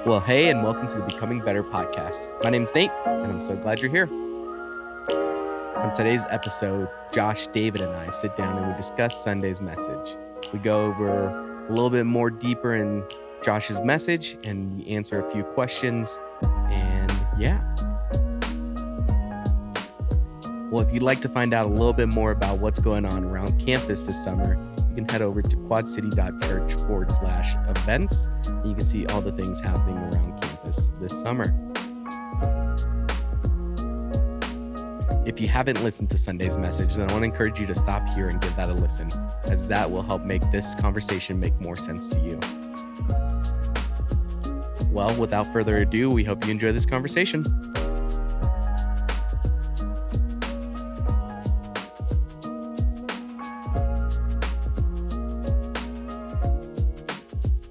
Well, hey, and welcome to the Becoming Better podcast. My name's Nate, and I'm so glad you're here. On today's episode, Josh, David, and I sit down and we discuss Sunday's message. We go over a little bit more deeper in Josh's message, and we answer a few questions, and yeah. Well, if you'd like to find out a little bit more about what's going on around campus this summer, you can head over to quadcity.church/events, and you can see all the things happening around campus this summer. If you haven't listened to Sunday's message, then I want to encourage you to stop here and give that a listen, as that will help make this conversation make more sense to you. Well, without further ado, we hope you enjoy this conversation.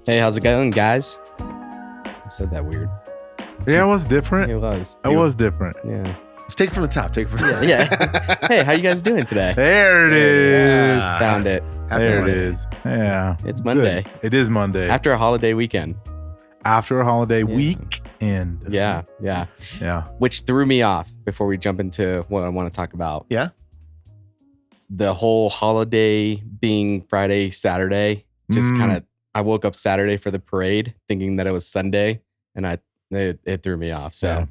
Hey, how's it going, guys? I said that weird. Yeah, it was different. It was. It was different. Yeah. Let's take it from the top. Yeah. Hey, how you guys doing today? There it is. Yeah. Found it. There it is. Yeah. It's Monday. Good. It is Monday. After a holiday weekend. After a holiday Yeah. weekend. Yeah. Yeah. Which threw me off before we jump into what I want to talk about. Yeah. The whole holiday being Friday, Saturday, just kind of, I woke up Saturday for the parade thinking that it was Sunday, and it threw me off. So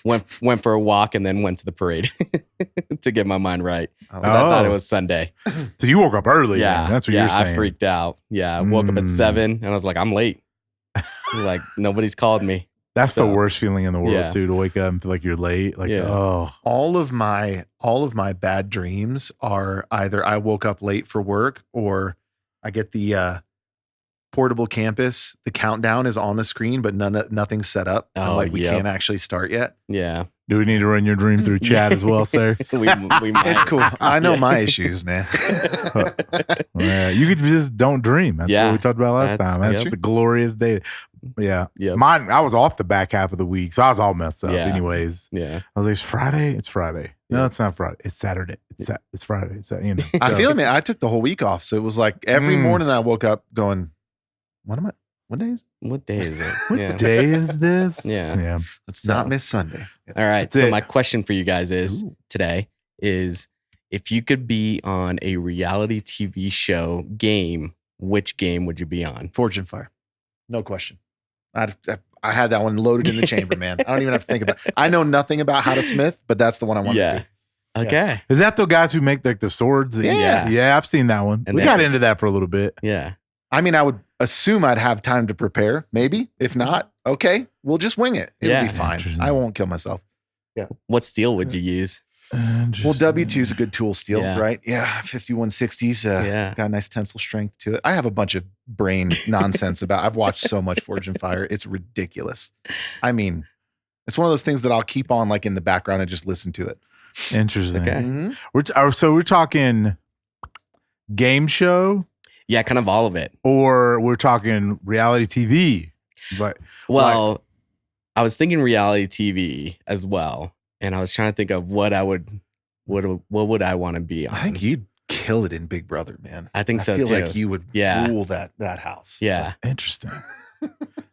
went for a walk and then went to the parade to get my mind right. 'Cause I thought it was Sunday. So you woke up early. Yeah. Then. That's what you're saying. I freaked out. Yeah. I woke up at 7 and I was like, I'm late. Like, nobody's called me. That's So, the worst feeling in the world, yeah. too, to wake up and feel like you're late. Like, Yeah. oh. All of my bad dreams are either I woke up late for work or I get the portable campus. The countdown is on the screen, but nothing's set up. Oh, We yep. can't actually start yet. Yeah. Do we need to run your dream through chat as well, sir? we might. It's cool. I know my issues, man. Yeah, you could just don't dream. That's Yeah. what we talked about last That's- time. That's yep. just a glorious day. Yeah. Yep. Mine, I was off the back half of the week, so I was all messed up Yeah. anyways. Yeah. I was like, it's Friday? It's Friday. No, Yeah. it's not Friday. It's Saturday. It's Friday. It's you know. I So- feel it, man. I took the whole week off. So it was like every morning I woke up going, what day is it? What day is it? What Yeah. day is this? Yeah. Let's So- not miss Sunday. All right. That's So it. my question for you guys is Ooh. today is if you could be on a reality TV show game, which game would you be on? Forge and Fire. No question. I had that one loaded in the chamber, man. I don't even have to think about it. I know nothing about how to smith, but that's the one I want Yeah. to be. Okay. Is that the guys who make like the swords? Yeah. Yeah, I've seen that one. And We they- got into that for a little bit. Yeah. I mean, I would assume I'd have time to prepare, maybe. If not, okay, we'll just wing it. It'll Yeah. be fine. Interesting. I won't kill myself. What steel would you use? Well, W2 is a good tool steel, Yeah. right? Yeah, 5160s. Yeah. Got a nice tensile strength to it. I have a bunch of brain nonsense about. I've watched so much Forge and Fire. It's ridiculous. I mean, it's one of those things that I'll keep on like in the background and just listen to it. Interesting. Okay. Mhm. So we're talking game show Yeah, kind of all of it. or we're talking reality TV. But Well, I was thinking reality TV as well, and I was trying to think of what I would I want to be on. I think you'd kill it in Big Brother, man. I think so feel too. like you would Yeah. rule that house. Yeah. interesting.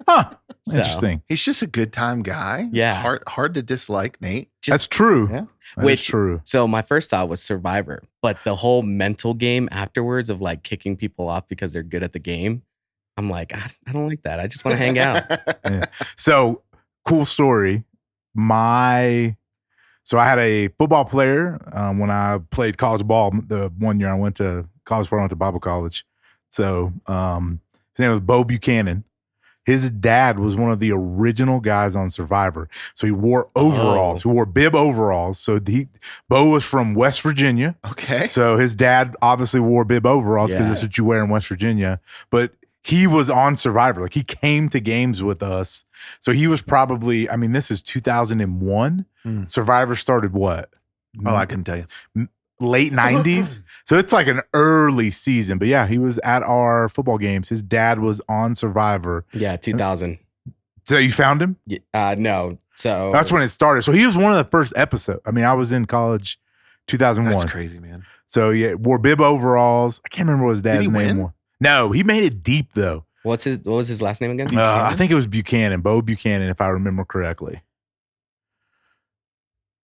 Huh. So, Interesting. He's just a good time guy. Yeah. Hard to dislike, Nate. That's true. Yeah. That is Which- true. So my first thought was Survivor, but the whole mental game afterwards of like kicking people off because they're good at the game, I'm like, I don't like that. I just want to hang out. Yeah. So cool story. So I had a football player when I played college ball. The one year I went to college before I went to Bible college. So his name was Bo Buchanan. His dad was one of the original guys on Survivor. So he wore overalls. He wore bib overalls. So Bo was from West Virginia. Okay. So his dad obviously wore bib overalls because Yeah. that's what you wear in West Virginia. But he was on Survivor. Like he came to games with us. So he was probably, I mean, this is 2001. Survivor started what? Oh, I couldn't tell you. Late 90s. So it's like an early season. But yeah, he was at our football games. His dad was on Survivor. Yeah, 2000. So you found him? No. So That's when it started. So he was one of the first episodes. I mean, I was in college 2001. That's crazy, man. So yeah, wore bib overalls. I can't remember what his dad's he name win? was. No, he made it deep though. What was his last name again? I think it was Buchanan, Bo Buchanan, if I remember correctly.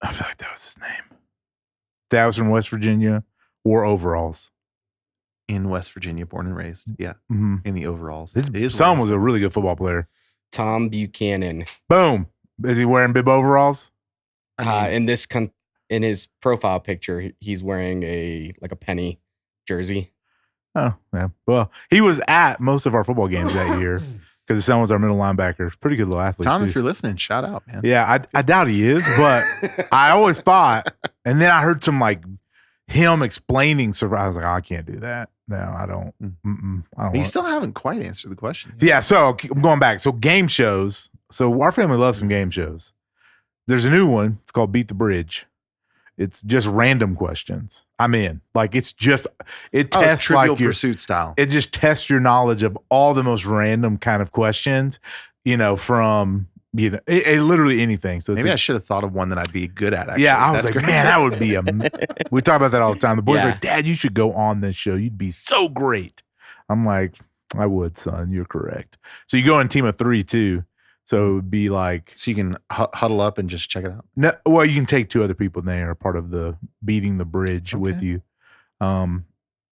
I feel like that was his name. Dad was from West Virginia, wore overalls. In West Virginia, born and raised. Yeah. Mm-hmm. In the overalls. His son was a really good football player. Tom Buchanan. Boom. Is he wearing bib overalls? In his profile picture, he's wearing a penny jersey. Oh, yeah. Well, he was at most of our football games that year because his son was our middle linebacker. Pretty good little athlete, Tom, too. if you're listening, shout out, man. Yeah, I doubt he is, but I always thought, and then I heard some him explaining survival. I was like, I can't do that. No, I don't. I don't. You still haven't quite answered the question. Yeah, so I'm going back. So game shows. So our family loves some game shows. There's a new one. It's called Beat the Bridge. It's just random questions. I'm in. It tests Trivial Pursuit style. It just tests your knowledge of all the most random kind of questions, from literally anything. So maybe I should have thought of one that I'd be good at. Actually. Yeah, I was That's like, great. man, that would be we talk about that all the time. The boys are Yeah. like, Dad, you should go on this show. You'd be so great. I'm like, I would, son. You're correct. So you go in a team of 3 too. So it would be like, So you can huddle up and just check it out. no, well, you can take 2 other people there are part of the beating the bridge with Okay. you.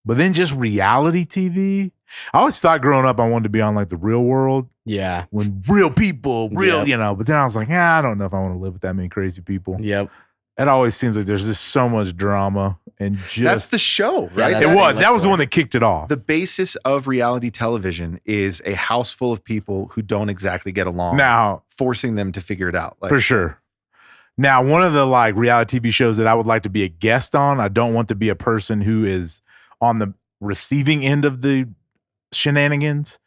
But then just reality TV. I always thought growing up I wanted to be on the Real World Yeah. when real people, Yep. but then I was like, I don't know if I want to live with that many crazy people. Yep. It always seems like there's just so much drama and just That's the show, right? that's it what was. they That look was the for. one that kicked it off. The basis of reality television is a house full of people who don't exactly get along. Now, forcing them to figure it out. for sure. Now, one of the reality TV shows that I would like to be a guest on, I don't want to be a person who is on the receiving end of the shenanigans,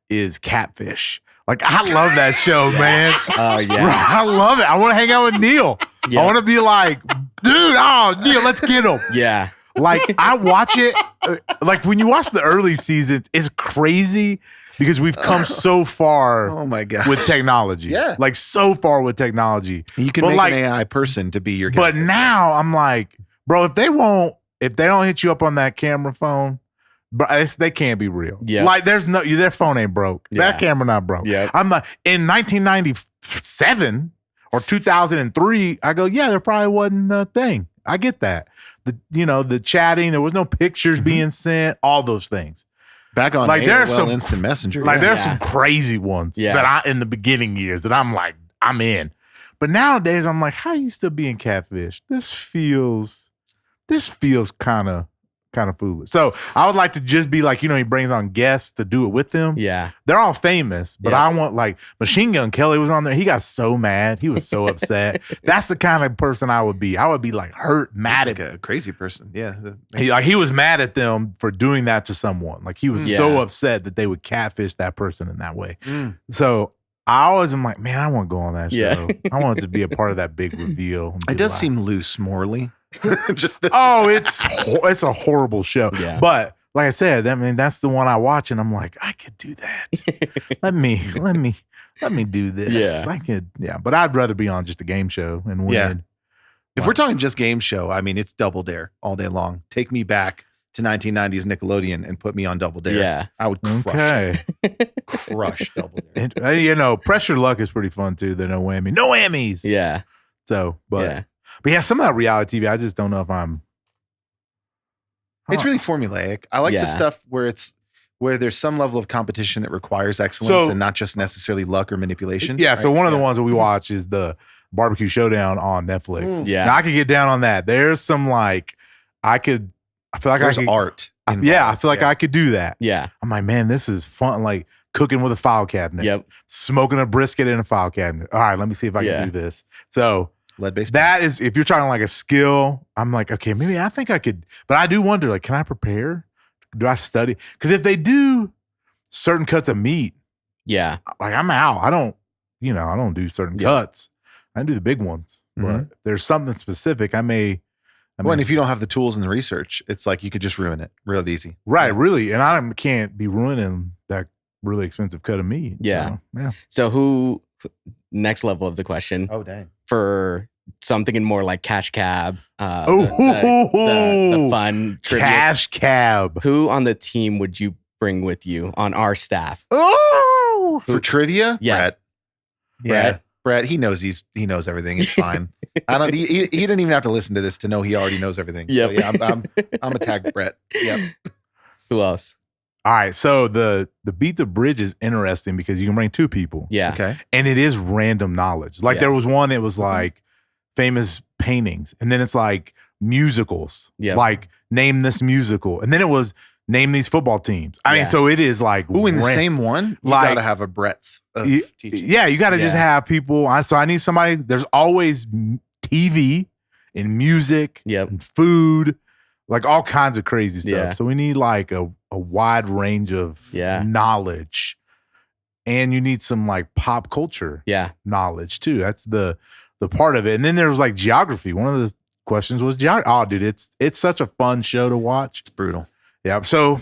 is Catfish. I love that show, man. Oh yeah. I love it. I want to hang out with Neil. Yeah. I want to be like, dude, Neil, let's get him. Yeah. I watch it. When you watch the early seasons, it's crazy because we've come so far Oh my god. with technology. Yeah. So far with technology. you can but make an AI person to be your But character. now I'm like, bro, if they don't hit you up on that camera phone, bro, they can't be real. Yeah. Their phone ain't broke. Yeah. That camera not broke. Yep. I'm like, in 1997 or 2003, I go, yeah, there probably wasn't a thing. I get that. The chatting, there was no pictures being sent, all those things. Back on there's AOL some Instant Messenger. There's Yeah. some crazy ones Yeah. that in the beginning years that I'm like, I'm in. But nowadays I'm like, how you still being Catfish? This feels kind of foolish. So I would like to just be he brings on guests to do it with them. Yeah. They're all famous, but Yeah. I want Machine Gun Kelly was on there. He got so mad. He was so upset. That's the kind of person I would be. I would be hurt, mad like at a crazy person. Yeah. he was mad at them for doing that to someone. He was Yeah. so upset that they would catfish that person in that way. Mm. So I always am like, man, I want to go on that show. Yeah. I want to be a part of that big reveal. and It be does like, seem loose morally. Just the, oh, it's a horrible show. Yeah. But like I said, that's the one I watch, and I'm like, I could do that. let me do this. Yeah. I could. Yeah, but I'd rather be on just a game show and win. Yeah. If we're talking just game show, it's Double Dare all day long. Take me back to 1990s Nickelodeon and put me on Double Dare. Yeah. I would crush Okay. it. Crush Double Dare. And, Pressure Luck is pretty fun too. The no whammies. Yeah. So, Yeah. but yeah, some of that reality TV, I just don't know if I'm. It's really formulaic. I like Yeah. the stuff where there's some level of competition that requires excellence So- and not just necessarily luck or manipulation. Yeah. So right? one of the Yeah. ones that we watch is the Barbecue Showdown on Netflix. Mm. Yeah. Now I could get down on that. There's some I feel like There's I could. art. involved. Yeah, I feel like Yeah. I could do that. Yeah. I'm like, man, this is fun. Cooking with a file cabinet. Yep. Smoking a brisket in a file cabinet. All right, let me see if I Yeah. can do this. So lead-based. that is, if you're talking a skill, I'm like, okay, maybe I think I could, but I do wonder, can I prepare? Do I study? Because if they do certain cuts of meat, Yeah. I'm out. I don't do certain Yeah. cuts. I do the big ones. But Mhm. if there's something specific, I may. Well, and if you don't have the tools and the research, it's like you could just ruin it real easy. right, Yeah. really, and I can't be ruining that really expensive cut of meat. Yeah. So, yeah. So who next level of the question Oh, dang. for something in more like Cash Cab, Oh, the fun trivia. Cash Cab. Who on the team would you bring with you on our staff? Oh, For trivia, Yeah. Brett. Yeah, Brett. He knows he knows everything. It's fine. I don't. He didn't even have to listen to this to know he already knows everything. Yep. So, yeah, I'm a tag Brett. Yep. Who else? all right. So the Beat the Bridge is interesting because you can bring two people. Yeah. Okay. And it is random knowledge. Like Yeah. there was one, it was like famous paintings, and then it's like musicals. Yep. Like name this musical, and then it was name these football teams. I mean, Yeah. so it is like Ooh, in the ran- same one, you Like- gotta have a breadth of Y- teaching. Yeah, you got to just Yeah. have people. So I need somebody. There's always TV and music Yep. and food, like all kinds of crazy stuff. Yeah. So we need like a wide range of Yeah. knowledge, and you need some like pop culture Yeah. knowledge too. That's the part of it. And then there was like geography. One of the questions was geography. Oh, dude, it's such a fun show to watch. It's brutal. Yeah. So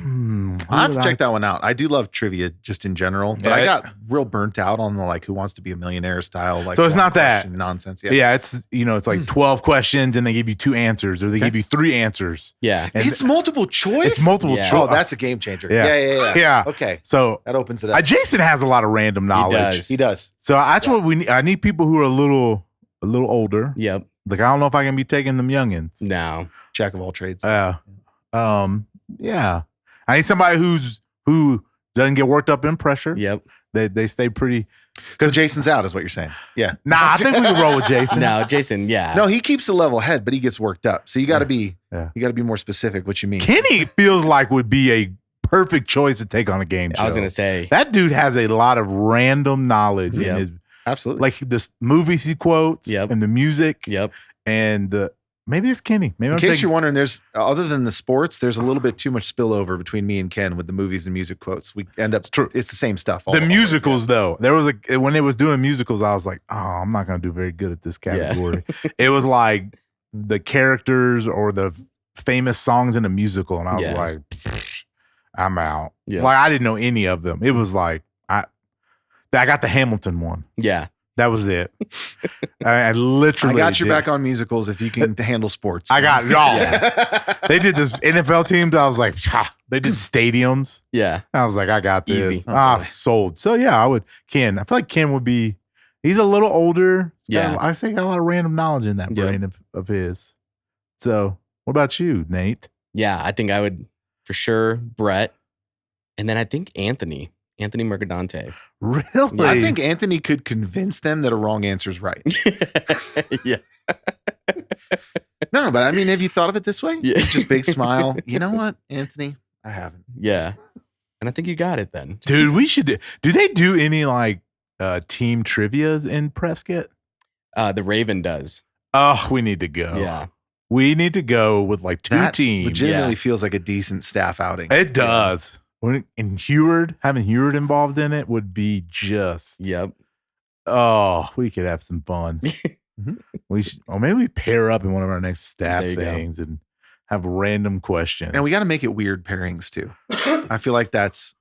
I have to check that one out. I do love trivia just in general, but Yeah, I got real burnt out on the like Who Wants to Be a Millionaire style. Like So it's one not that- question nonsense. Yeah. Yeah, it's it's like 12 questions and they give you 2 answers, or they Okay. give you 3 answers. Yeah. And It's multiple choice. it's multiple Yeah. choice. Oh, that's a game changer. Yeah. Yeah. Yeah. Okay, So that opens it up. Jason has a lot of random knowledge. does. He does. So that's what we need. I need people who are a little older. Yep. Like I don't know if I can be taking them youngins. No. Jack of all trades. Yeah. I need somebody who doesn't get worked up in pressure. Yep. They stay pretty. Because Jason's out, is what you're saying. Yeah. Nah, I think we can roll with Jason. No, Jason. Yeah. No, he keeps a level head, but he gets worked up. So you got to be, Yeah. you got to be more specific. What you mean? Kenny feels like would be a perfect choice to take on a game show. I was gonna say. That dude has a lot of random knowledge in Yep. his, Absolutely. like the movies he quotes Yep. and the music Yep. and the maybe it's Kenny. Maybe In I'm case thinking- you're wondering, there's other than the sports, there's a little bit too much spillover between me and Ken with the movies and music quotes. We end up, true. it's the same stuff. the always, musicals though. There was when it was doing musicals, I was like, oh, I'm not gonna do very good at this category. It was like the characters or the famous songs in a musical, and I was Yeah. like, "Pfft, I'm out. Yeah. Like I didn't know any of them. It was like I got the Hamilton one. Yeah. That was it. I I literally got your did. back on musicals if you can handle sports. I got it all. Yeah. They did this NFL teams. I was like, they did stadiums. Yeah. I was like, I got this. Easy. Oh, boy. Sold. So yeah, I would. Ken, I feel like Ken would be. He's a little older. Yeah. I say got a lot of random knowledge in that Yep. brain of his. So what about you, Nate? Yeah. I think I would for sure Brett, and then I think Anthony Mercadante. Really? I think Anthony could convince them that a wrong answer is right. Yeah. No, but I mean, have you thought of it this way? Yeah. Just big smile. You know what, Anthony? I haven't. Yeah. And I think you got it then. dude, we should. Do they do any like team trivias in Prescott? The Raven does. Oh, we need to go. Yeah. We need to go with like 2 That teams. legitimately Yeah. feels like a decent staff outing. It does. And Heward, having Heward involved in it would be just, Yep. oh, we could have some fun. Mhm. We should, or maybe we pair up in one of our next staff There you go. things and have random questions. And we got to make it weird pairings too. I feel like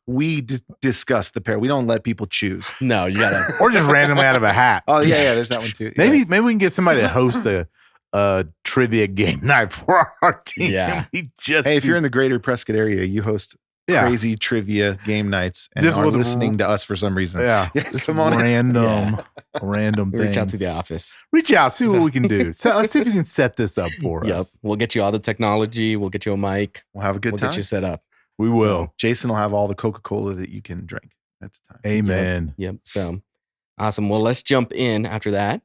we discuss the pair. We don't let people choose. No, you gotta. or just randomly out of a hat. Oh yeah, there's that one too. Maybe we can get somebody to host a trivia game night for our team. Yeah. We just Hey, if do you're in the greater Prescott area, you host yeah, crazy trivia game nights and Just are with- listening to us for some reason. yeah, Yeah, just come on in. random things. Reach out to the office. Reach out, see what we can do. So let's see if you can set this up for Yep. us. We'll get you all the technology. We'll get you a mic. We'll have a good We'll time. get you set up. We will. So Jason will have all the Coca-Cola that you can drink at the time. Amen. Yep. So awesome. Well, let's jump in after that.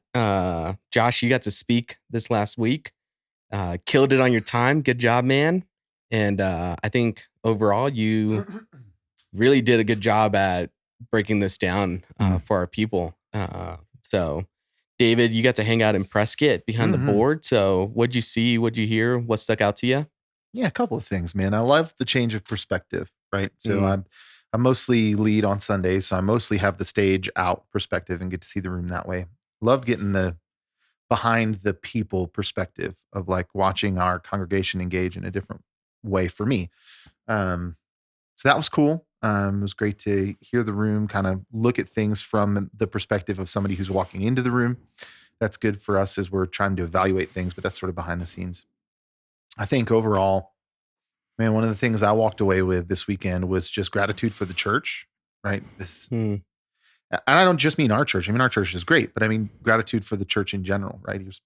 Josh, you got to speak this last week. Killed it on your time. Good job, man. And I think overall you really did a good job at breaking this down for our people. So David, you got to hang out in Prescott behind Mhm. the board. So what'd you see? What'd you hear? What stuck out to you? Yeah, a couple of things, man. I love the change of perspective, right? So Mhm. I mostly lead on Sundays, so I mostly have the stage out perspective and get to see the room that way. Loved getting the behind the people perspective of like watching our congregation engage in a different way for me. So that was cool. It was great to hear the room, kind of look at things from the perspective of somebody who's walking into the room. That's good for us as we're trying to evaluate things, but that's sort of behind the scenes. I think overall, Man, one of the things I walked away with this weekend was just gratitude for the church, right? And I don't just mean our church. I mean, our church is great, but I mean gratitude for the church in general, right? He was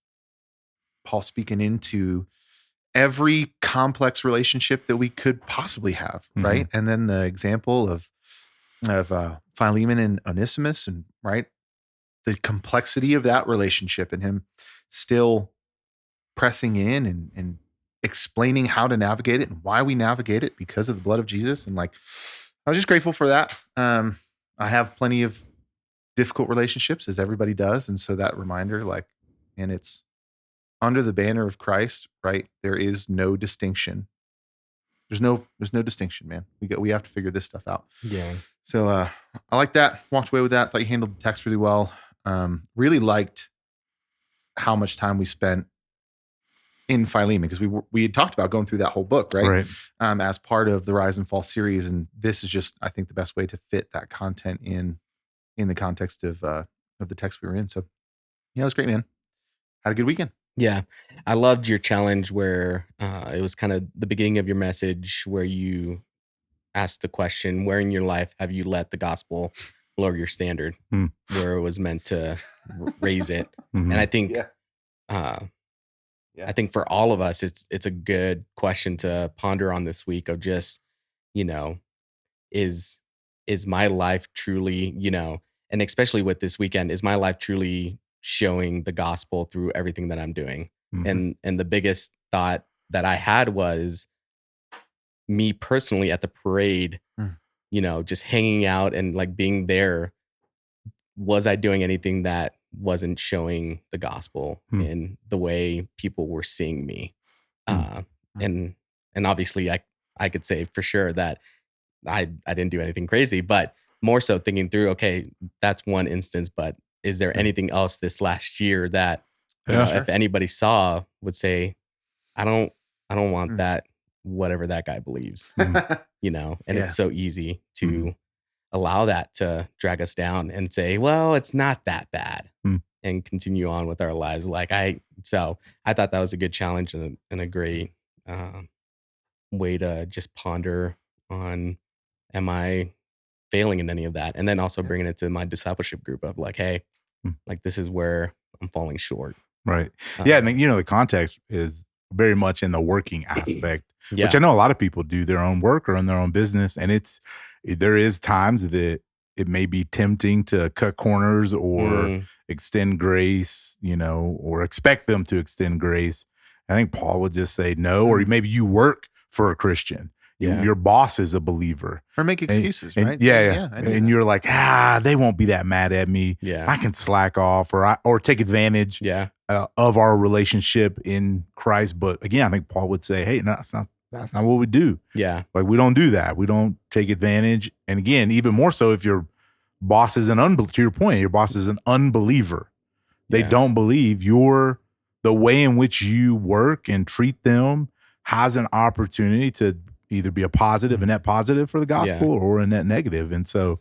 Paul speaking into every complex relationship that we could possibly have, right? And then the example of Philemon and Onesimus, and right, the complexity of that relationship, and him still pressing in and explaining how to navigate it and why we navigate it because of the blood of Jesus. And like, I was just grateful for that. I have plenty of difficult relationships, as everybody does, and so that reminder, like, and it's under the banner of Christ, right? There is no distinction. There's no distinction, man. We have to figure this stuff out. Yeah. So I like that. Walked away with that. Thought you handled the text really well. Really liked how much time we spent in Philemon, because we had talked about going through that whole book, right? As part of the Rise and Fall series, and this is just, I think, the best way to fit that content in the context of the text we were in. So yeah, it was great, man. Had a good weekend. Yeah. I loved your challenge where it was kind of the beginning of your message where you asked the question, where in your life have you let the gospel lower your standard, where it was meant to raise it? And I think, I think for all of us, it's a good question to ponder on this week of just, is my life truly, and especially with this weekend, is my life truly showing the gospel through everything that I'm doing? And the biggest thought that I had was me personally at the parade, just hanging out and like being there. Was I doing anything that wasn't showing the gospel in the way people were seeing me? And obviously I could say for sure that I didn't do anything crazy, but more so thinking through, okay, that's one instance, but is there anything else this last year that, if anybody saw, would say, I don't want that, whatever that guy believes, and it's so easy to allow that to drag us down and say, well, it's not that bad, and continue on with our lives. So I thought that was a good challenge and a great way to just ponder on, am I failing in any of that? And then also bringing it to my discipleship group of like, hey, like this is where I'm falling short. Right. Yeah. And the context is very much in the working aspect, which I know a lot of people do their own work or in their own business. And there is times that it may be tempting to cut corners or extend grace, or expect them to extend grace. I think Paul would just say no, or maybe you work for a Christian. Your boss is a believer. Or make excuses, right? And you're like, they won't be that mad at me. I can slack off or take advantage of our relationship in Christ. But again, I think Paul would say, hey, no, that's not what we do. Yeah. Like we don't do that. We don't take advantage. And again, even more so if your boss is to your point, your boss is an unbeliever. They don't believe the way in which you work and treat them has an opportunity to either be a positive, a net positive for the gospel, or a net negative. And so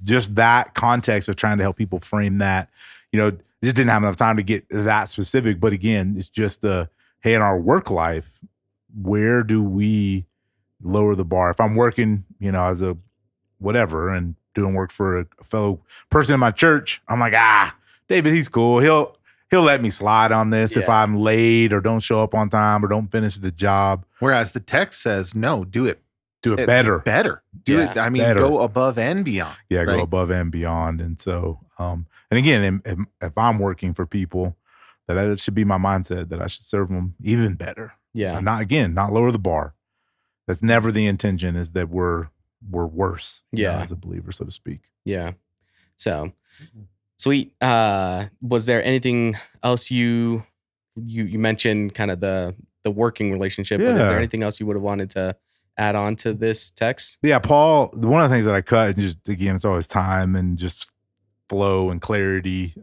just that context of trying to help people frame that, just didn't have enough time to get that specific. But again, it's just hey, in our work life, where do we lower the bar? If I'm working, as a whatever and doing work for a fellow person in my church, I'm like, David, he's cool. He'll let me slide on this if I'm late or don't show up on time or don't finish the job. Whereas the text says, no, do it. Do it better. Do it. I mean, go above and beyond. Yeah, right? Go above and beyond. And so, and again, if I'm working for people, that should be my mindset, that I should serve them even better. Yeah. And not lower the bar. That's never the intention, is that we're worse as a believer, so to speak. Yeah. So sweet. Was there anything else you mentioned, kind of the working relationship, but is there anything else you would have wanted to add on to this text? Yeah, Paul, one of the things that I cut, just again, it's always time and just flow and clarity,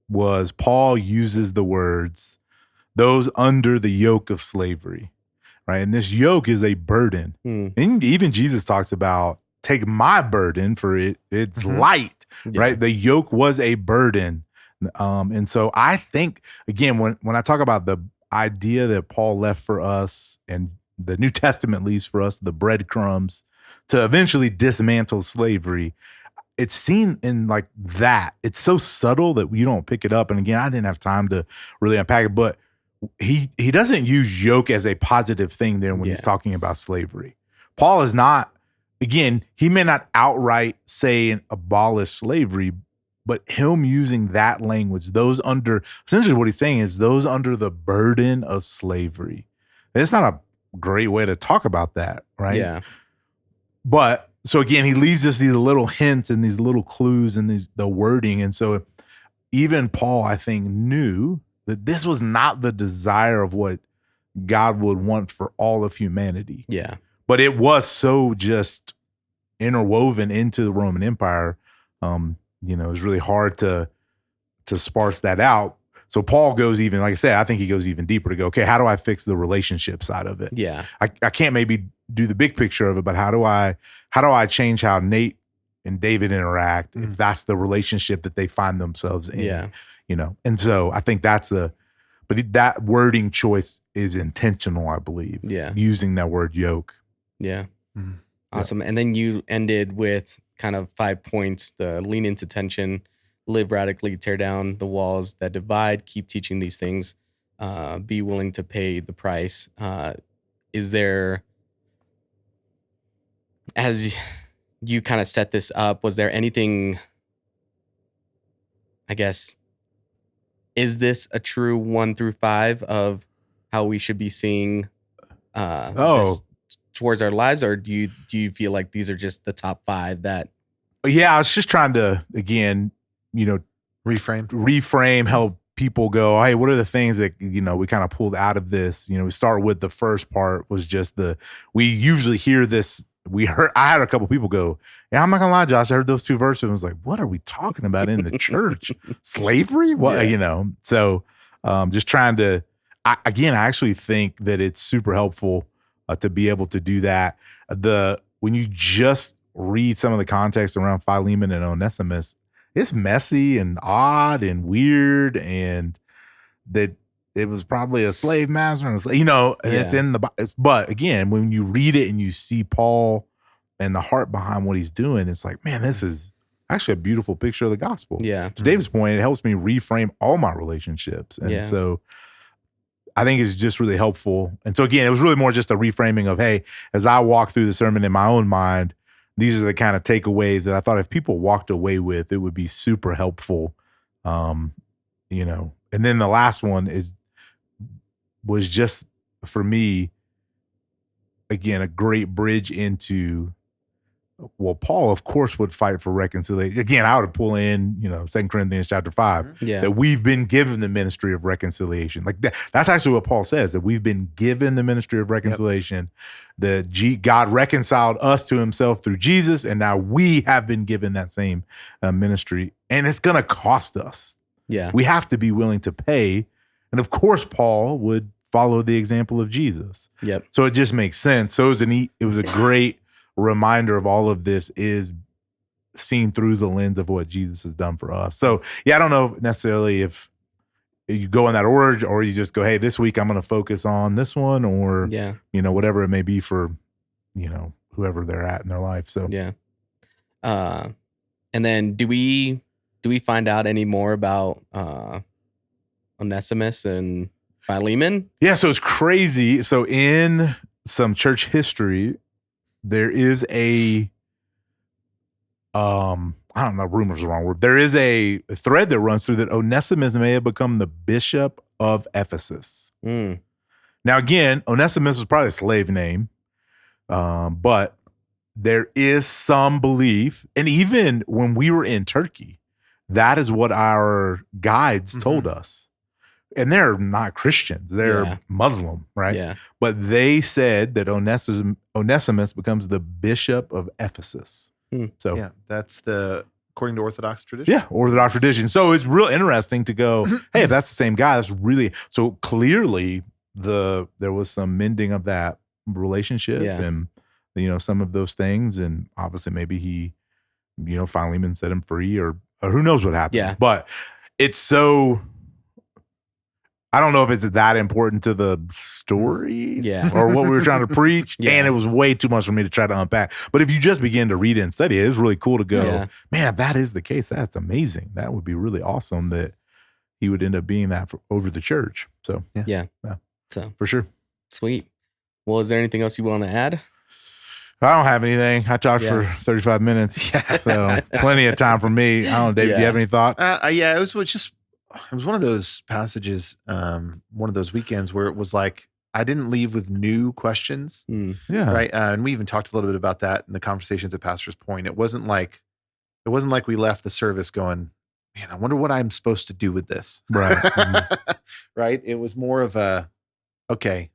was Paul uses the words, those under the yoke of slavery, right? And this yoke is a burden. And even Jesus talks about, take my burden, for it's light, right? The yoke was a burden. And so I think, again, when I talk about the idea that Paul left for us and the New Testament leaves for us the breadcrumbs to eventually dismantle slavery. It's seen in like that. It's so subtle that you don't pick it up. And again, I didn't have time to really unpack it, but he doesn't use yoke as a positive thing there when he's talking about slavery. Paul is not, again, he may not outright say and abolish slavery, but him using that language, those under, essentially what he's saying is those under the burden of slavery. It's not a great way to talk about that, right? Yeah. But so again, he leaves us these little hints and these little clues and the wording. And so even Paul, I think, knew that this was not the desire of what God would want for all of humanity. Yeah. But it was so just interwoven into the Roman Empire. It was really hard to sparse that out. So Paul goes even, like I said, I think he goes even deeper to go, okay, how do I fix the relationship side of it? Yeah. I can't maybe do the big picture of it, but how do I change how Nate and David interact if that's the relationship that they find themselves in? Yeah. And so I think but that wording choice is intentional, I believe. Yeah. Using that word yoke. Yeah. Mhm. Awesome. And then you ended with kind of 5 points: the lean into tension, live radically, tear down the walls that divide, keep teaching these things, be willing to pay the price. Is there, as you kind of set this up, was there anything, I guess, is this a true 1 through 5 of how we should be seeing this towards our lives, or do you feel like these are just the top 5 that? Yeah, I was just trying to, again, reframe, help people go, hey, what are the things that, we kind of pulled out of this? We start with the first part was just we usually hear this. I had a couple people go, yeah, I'm not gonna lie, Josh, I heard those 2 verses and I was like, what are we talking about in the church? Slavery? What, So just trying to, I actually think that it's super helpful to be able to do that. When you just read some of the context around Philemon and Onesimus, it's messy and odd and weird, and that it was probably a slave master, and it's in but again, when you read it and you see Paul and the heart behind what he's doing, it's like, man, this is actually a beautiful picture of the gospel. Yeah. To David's point, it helps me reframe all my relationships. And so I think it's just really helpful. And so again, it was really more just a reframing of, hey, as I walk through the sermon in my own mind, these are the kind of takeaways that I thought if people walked away with, it would be super helpful. And then the last one was just, for me, again, a great bridge into, well, Paul, of course, would fight for reconciliation. Again, I would pull in, 2 Corinthians chapter 5, that we've been given the ministry of reconciliation. Like that's actually what Paul says, that we've been given the ministry of reconciliation, that God reconciled us to himself through Jesus, and now we have been given that same ministry. And it's going to cost us. Yeah. We have to be willing to pay. And of course, Paul would follow the example of Jesus. Yep. So it just makes sense. So it was a great reminder of all of this is seen through the lens of what Jesus has done for us. So I don't know necessarily if you go in that order or you just go, hey, this week I'm going to focus on this one, or whatever it may be for whoever they're at in their life. So and then do we find out any more about Onesimus and Philemon? Yeah, so it's crazy. So in some church history, there is I don't know, rumors is the wrong word. There is a thread that runs through that Onesimus may have become the bishop of Ephesus. Now, again, Onesimus was probably a slave name, but there is some belief, and even when we were in Turkey, that is what our guides told us. And they're not Christians. They're Muslim, right? Yeah. But they said that Onesimus becomes the bishop of Ephesus. So that's according to Orthodox tradition. Yeah, Orthodox tradition. So it's real interesting to go, hey, if that's the same guy, that's really, so clearly there was some mending of that relationship and, some of those things. And obviously maybe he, Philemon set him free or who knows what happened. Yeah. But it's so, I don't know if it's that important to the story Yeah. or what we were trying to preach. Yeah. And it was way too much for me to try to unpack. But if you just begin to read it and study it, it's really cool to go, Yeah. man, if that is the case, that's amazing. That would be really awesome that he would end up being that over the church. So, So for sure. sweet. Well, is there anything else you want to add? I don't have anything. I talked for 35 minutes. Yeah. So plenty of time for me. I don't know, David, do you have any thoughts? Yeah, it was one of those passages, one of those weekends where it was like, I didn't leave with new questions. Yeah. Right. And we even talked a little bit about that in the conversations at Pastor's Point. It wasn't like we left the service going, man, I wonder what I'm supposed to do with this. Right. Mhm. Right. It was more of okay,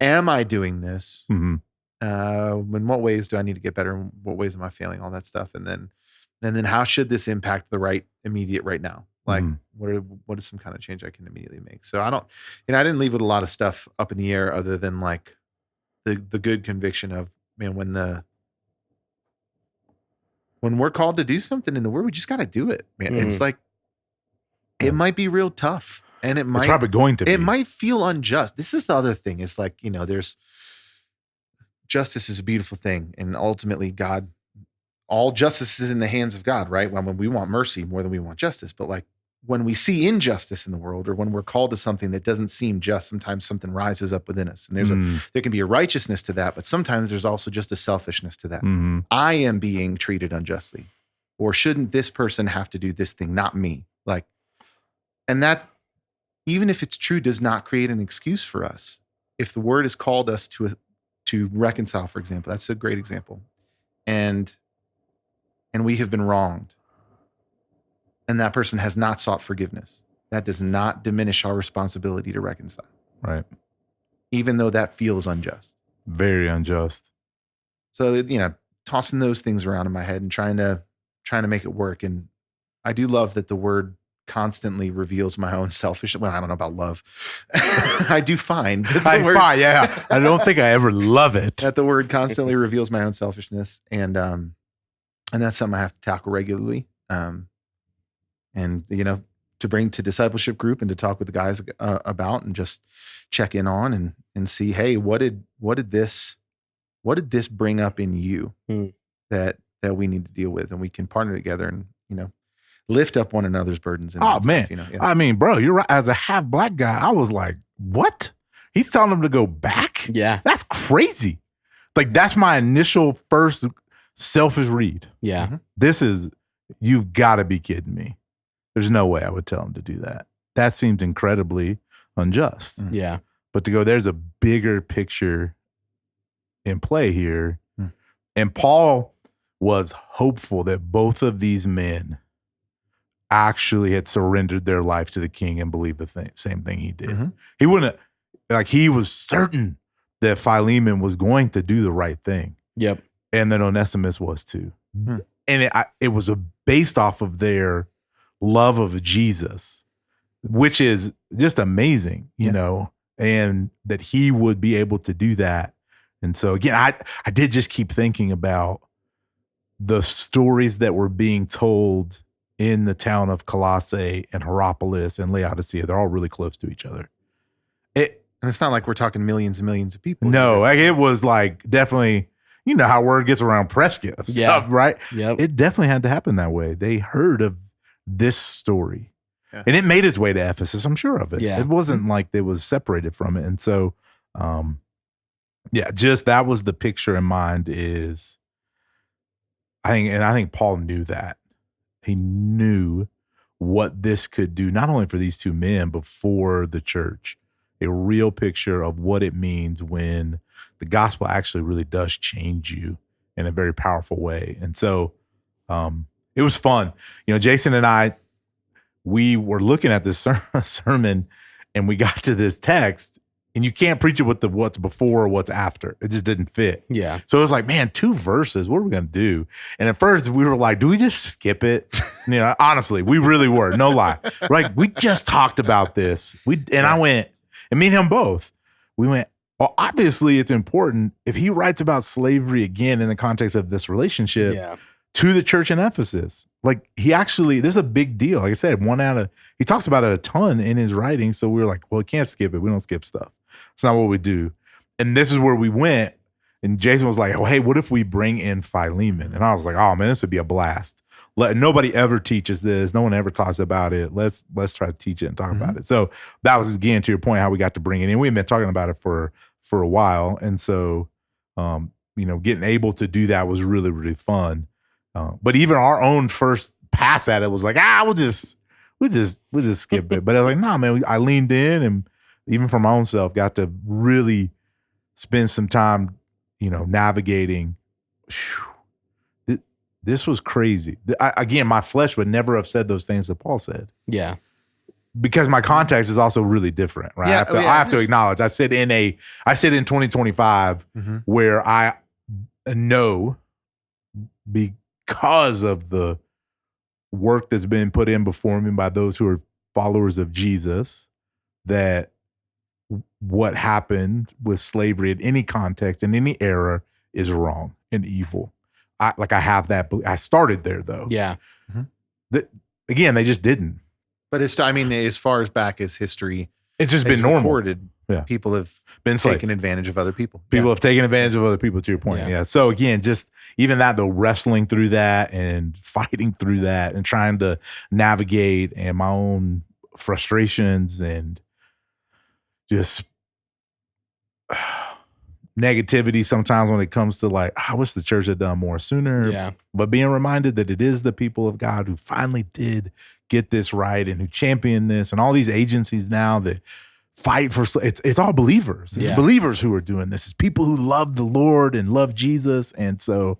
am I doing this? Mm-hmm. In what ways do I need to get better? In what ways am I failing? All that stuff. And then how should this impact the immediate right now? Like what is some kind of change I can immediately make? So I didn't leave with a lot of stuff up in the air other than like the good conviction of, man, when we're called to do something in the word, we just got to do it, man. It's like, it might be real tough and it's probably going to be. It might feel unjust. This is the other thing. It's like, there's justice is a beautiful thing. And ultimately all justice is in the hands of God, right? When we want mercy more than we want justice, but like when we see injustice in the world or when we're called to something that doesn't seem just, sometimes something rises up within us. And there can be a righteousness to that, but sometimes there's also just a selfishness to that. Mm-hmm. I am being treated unjustly, or shouldn't this person have to do this thing, not me? Like, and that, even if it's true, does not create an excuse for us. If the word has called us to reconcile, for example, that's a great example. And we have been wronged. And that person has not sought forgiveness. That does not diminish our responsibility to reconcile. Right. Even though that feels unjust. Very unjust. So, tossing those things around in my head and trying to make it work. And I do love that the word constantly reveals my own selfishness. Well, I don't know about love. I do find that I don't think I ever love it. That the word constantly reveals my own selfishness. And that's something I have to tackle regularly. And to bring to discipleship group and to talk with the guys about and just check in on and see, hey, what did this bring up in you that we need to deal with, and we can partner together and lift up one another's burdens. And man, stuff, I mean, bro, you're right. As a half black guy, I was like, what? He's telling them to go back? Yeah, that's crazy. Like that's my initial first selfish read. Yeah, this is, you've got to be kidding me. There's no way I would tell him to do that. That seems incredibly unjust. Yeah. But to go, there's a bigger picture in play here. And Paul was hopeful that both of these men actually had surrendered their life to the king and believed the same thing he did. He wouldn't, he was certain that Philemon was going to do the right thing. Yep. And that Onesimus was too. And it was based off of their love of Jesus, which is just amazing, you know, and that he would be able to do that. And so again, I did just keep thinking about the stories that were being told in the town of Colossae and Hierapolis and Laodicea. They're all really close to each other. And it's not like we're talking millions and millions of people. No, it was like definitely, you know how word gets around Prescott stuff, right? Yep. It definitely had to happen that way. They heard of this story. And it made its way to Ephesus, I'm sure of it. Yeah. It wasn't like it was separated from it. And so, just that was the picture in mind is, I think Paul knew that. He knew what this could do, not only for these two men, but for the church. A real picture of what it means when the gospel actually really does change you in a very powerful way. And so it was fun. You know, Jason and I, we were looking at this sermon and we got to this text, and you can't preach it with what's before or what's after. It just didn't fit. Yeah. So it was like, man, 2 verses. What are we going to do? And at first we were like, do we just skip it? You know, honestly, we really were. No lie. Right. We just talked about this. I went, and me and him both, we went, well, obviously it's important if he writes about slavery again in the context of this relationship to the church in Ephesus. Like he actually, this is a big deal. Like I said, he talks about it a ton in his writings. So we were like, well, we can't skip it. We don't skip stuff. It's not what we do. And this is where we went. And Jason was like, oh, hey, what if we bring in Philemon? And I was like, oh man, this would be a blast. Nobody ever teaches this. No one ever talks about it. Let's try to teach it and talk about it. So that was, again, to your point, how we got to bring it in. We've been talking about it for a while. And so, getting able to do that was really, really fun. But even our own first pass at it was like, we'll just skip it. But I was like, nah, man, I leaned in, and even for my own self, got to really spend some time, navigating. This was crazy. Again, my flesh would never have said those things that Paul said. Yeah. Because my context is also really different, right? Yeah, I have to acknowledge. I sit in 2025 where I know, because of the work that's been put in before me by those who are followers of Jesus, that what happened with slavery in any context, in any era, is wrong and evil. I have that. I started there though. Yeah. Again, they just didn't. But as far as back as history, it's just been normal. Recorded, people have been taken advantage of other people. People have taken advantage of other people, to your point. Yeah. So again, just even that, though, wrestling through that and fighting through that and trying to navigate, and my own frustrations and just negativity sometimes when it comes to like, I wish the church had done more sooner. Yeah. But being reminded that it is the people of God who finally did get this right and who champion this, and all these agencies now that fight for, it's all believers. It's believers who are doing this. It's people who love the Lord and love Jesus. And so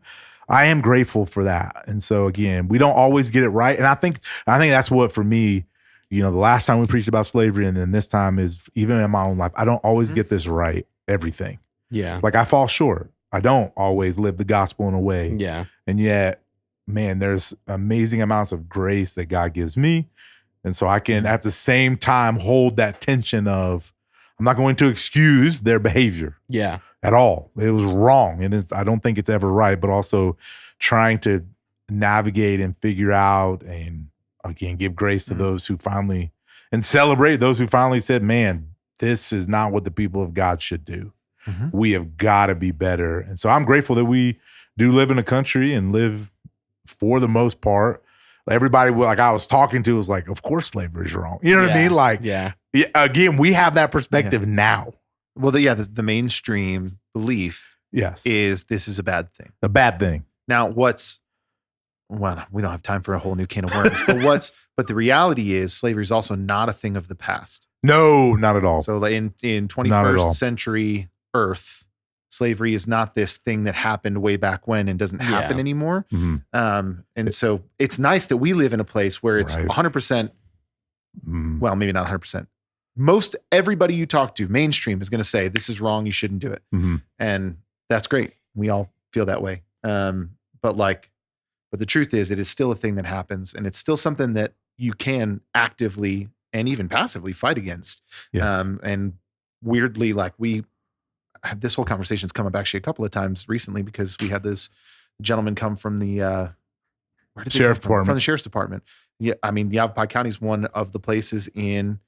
I am grateful for that. And so again, we don't always get it right. And I think that's what, for me, the last time we preached about slavery and then this time is, even in my own life, I don't always get this right, everything. Yeah. Like I fall short. I don't always live the gospel in a way. Yeah. And yet, man, there's amazing amounts of grace that God gives me. And so I can at the same time hold that tension of, I'm not going to excuse their behavior. Yeah. At all. It was wrong. And I don't think it's ever right, but also trying to navigate and figure out, and again, give grace to those who finally, and celebrate those who finally said, man, this is not what the people of God should do. We have got to be better. And so I'm grateful that we do live in a country and live, for the most part, everybody like I was talking to was like, of course slavery is wrong. You know what I mean? Like, again, we have that perspective now. Well, the mainstream belief is this is a bad thing. A bad thing. Now, well, we don't have time for a whole new can of worms, but the reality is slavery is also not a thing of the past. No, not at all. So in 21st century Earth, slavery is not this thing that happened way back when and doesn't happen anymore. And so it's nice that we live in a place where it's 100%, well, maybe not 100%. Most everybody you talk to, mainstream, is going to say, this is wrong, you shouldn't do it. And that's great. We all feel that way. But the truth is, it is still a thing that happens, and it's still something that you can actively and even passively fight against. Yes. And weirdly, we had this whole conversation's come up actually a couple of times recently, because we had this gentleman come from the Sheriff's Department. From the Sheriff's Department. Yeah, I mean, Yavapai County is one of the places in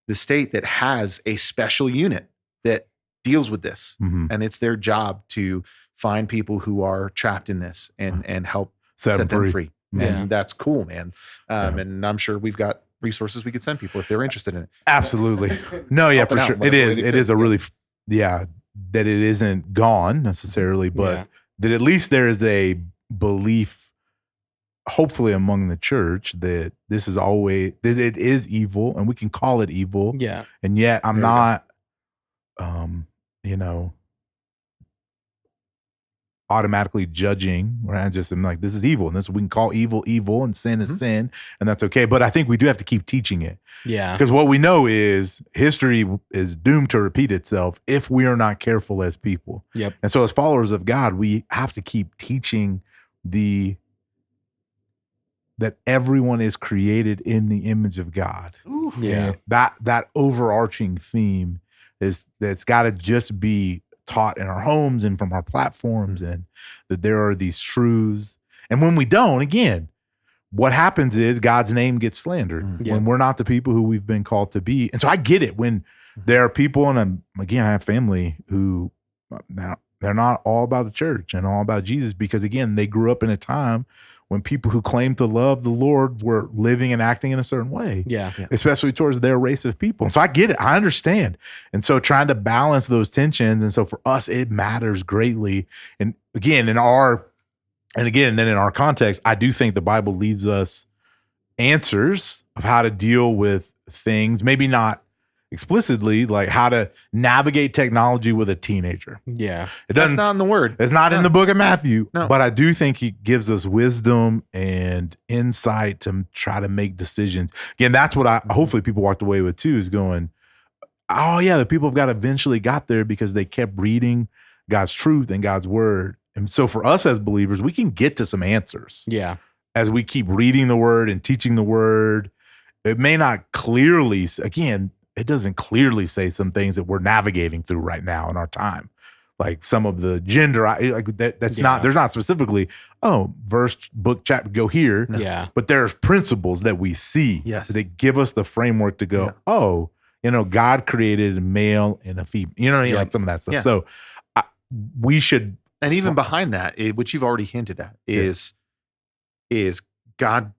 the state that has a special unit that deals with this, and it's their job to find people who are trapped in this and help set them free. And that's cool, man. And I'm sure we've got resources we could send people if they're interested in it. Absolutely. No, yeah, for sure. It is a really, that it isn't gone necessarily, but that at least there is a belief, hopefully among the church, that this is always, that it is evil and we can call it evil. Yeah. And yet I'm not, automatically judging, right? I'm like, this is evil, and this, we can call evil evil, and sin is sin, and that's okay. But I think we do have to keep teaching it. Yeah. Because what we know is history is doomed to repeat itself if we are not careful as people. Yep. And so as followers of God, we have to keep teaching that everyone is created in the image of God. Ooh. Yeah. And that overarching theme that's got to just be taught in our homes and from our platforms, and that there are these truths. And when we don't, again, what happens is God's name gets slandered Yeah. when we're not the people who we've been called to be. And so I get it when there are people, and again, I have family who now they're not all about the church and all about Jesus, because again, they grew up in a time when people who claimed to love the Lord were living and acting in a certain way, Yeah. especially towards their race of people. And so I get it. I understand. And so trying to balance those tensions. And so for us, it matters greatly. And again, in our context, I do think the Bible leaves us answers of how to deal with things, maybe not explicitly, like how to navigate technology with a teenager. Yeah. It That's doesn't. not in the word. It's not in No. the book of Matthew, No. but I do think he gives us wisdom and insight to try to make decisions. Again, that's what hopefully people walked away with too, is going, oh yeah, the people of God eventually got there because they kept reading God's truth and God's word. And so for us as believers, we can get to some answers Yeah. as we keep reading the word and teaching the word. It may not clearly, again, it doesn't clearly say some things that we're navigating through right now in our time. Like some of the gender, like that's Yeah. not, there's not specifically, verse, book, chapter, go here. No. Yeah. But there's principles that we see Yes. that give us the framework to go, God created a male and a female, Yeah. like some of that stuff. Yeah. So we should, And even behind that, which you've already hinted at, is God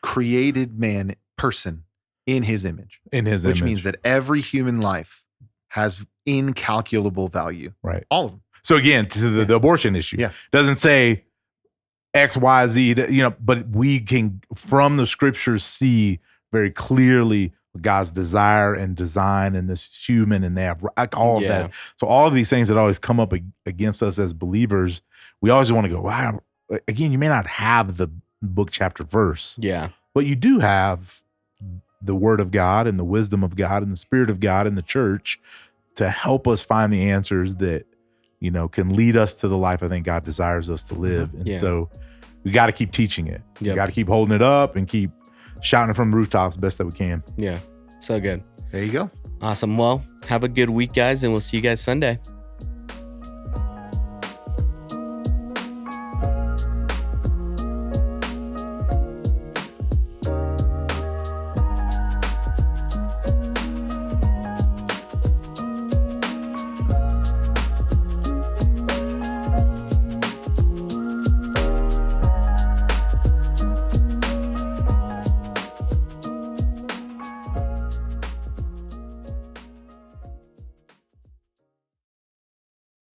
created person in his image, in his which image. means that every human life has incalculable value. Right. All of them. So again, to the abortion issue, Yeah. doesn't say X, Y, Z, but we can, from the scriptures, see very clearly God's desire and design and this human, and they have like all of Yeah. that. So all of these things that always come up against us as believers, we always want to go, wow, again, you may not have the book, chapter, verse, Yeah. but you do have the word of God and the wisdom of God and the spirit of God in the church to help us find the answers that, can lead us to the life I think God desires us to live. And Yeah. so we got to keep teaching it. We Yep. got to keep holding it up and keep shouting it from the rooftops best that we can. Yeah. So good. There you go. Awesome. Well, have a good week, guys, and we'll see you guys Sunday.